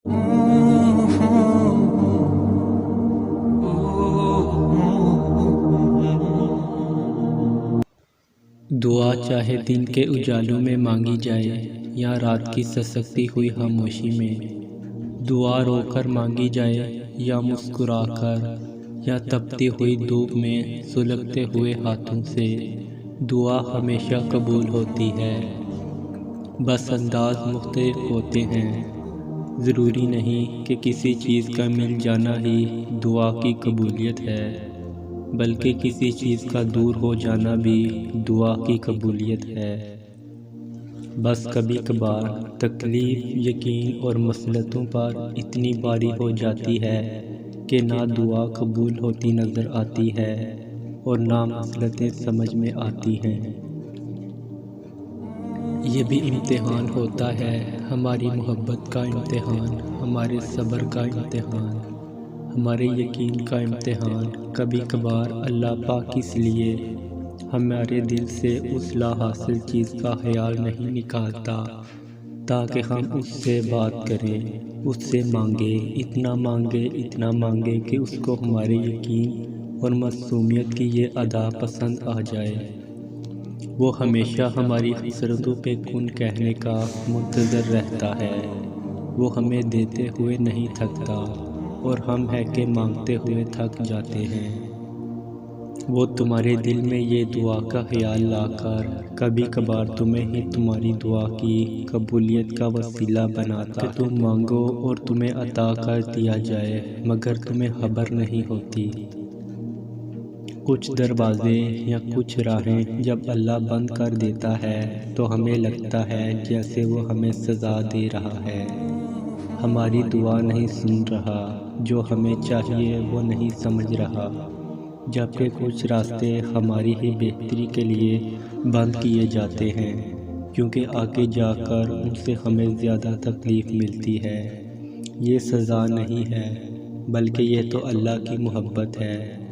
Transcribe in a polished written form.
دعا چاہے دن کے اجالوں میں مانگی جائے یا رات کی سسکتی ہوئی خاموشی میں، دعا رو کر مانگی جائے یا مسکرا کر، یا تپتی ہوئی دھوپ میں سلگتے ہوئے ہاتھوں سے، دعا ہمیشہ قبول ہوتی ہے۔ بس انداز مختلف ہوتے ہیں۔ ضروری نہیں کہ کسی چیز کا مل جانا ہی دعا کی قبولیت ہے، بلکہ کسی چیز کا دور ہو جانا بھی دعا کی قبولیت ہے۔ بس کبھی کبھار تکلیف، یقین اور مصلحتوں پر اتنی بھاری ہو جاتی ہے کہ نہ دعا قبول ہوتی نظر آتی ہے اور نہ مصلحتیں سمجھ میں آتی ہیں۔ یہ بھی امتحان ہوتا ہے، ہماری محبت کا امتحان، ہمارے صبر کا امتحان، ہمارے یقین کا امتحان۔ کبھی کبھار اللہ پاک اس لیے ہمارے دل سے اس لا حاصل چیز کا خیال نہیں نکالتا تاکہ ہم اس سے بات کریں، اس سے اتنا مانگیں کہ اس کو ہمارے یقین اور معصومیت کی یہ ادا پسند آ جائے۔ وہ ہمیشہ ہماری حسرتوں پہ کن کہنے کا منتظر رہتا ہے۔ وہ ہمیں دیتے ہوئے نہیں تھکتا اور ہم ہے کہ مانگتے ہوئے تھک جاتے ہیں۔ وہ تمہارے دل میں یہ دعا کا خیال لا کر کبھی کبھار تمہیں ہی تمہاری دعا کی قبولیت کا وسیلہ بناتا ہے کہ تم مانگو اور تمہیں عطا کر دیا جائے، مگر تمہیں خبر نہیں ہوتی۔ کچھ دروازے یا کچھ راہیں جب اللہ بند کر دیتا ہے تو ہمیں لگتا ہے جیسے وہ ہمیں سزا دے رہا ہے، ہماری دعا نہیں سن رہا، جو ہمیں چاہیے وہ نہیں سمجھ رہا، جبکہ کچھ راستے ہماری ہی بہتری کے لیے بند کیے جاتے ہیں، کیونکہ آگے جا کر ان سے ہمیں زیادہ تکلیف ملتی ہے۔ یہ سزا نہیں ہے، بلکہ یہ تو اللہ کی محبت ہے۔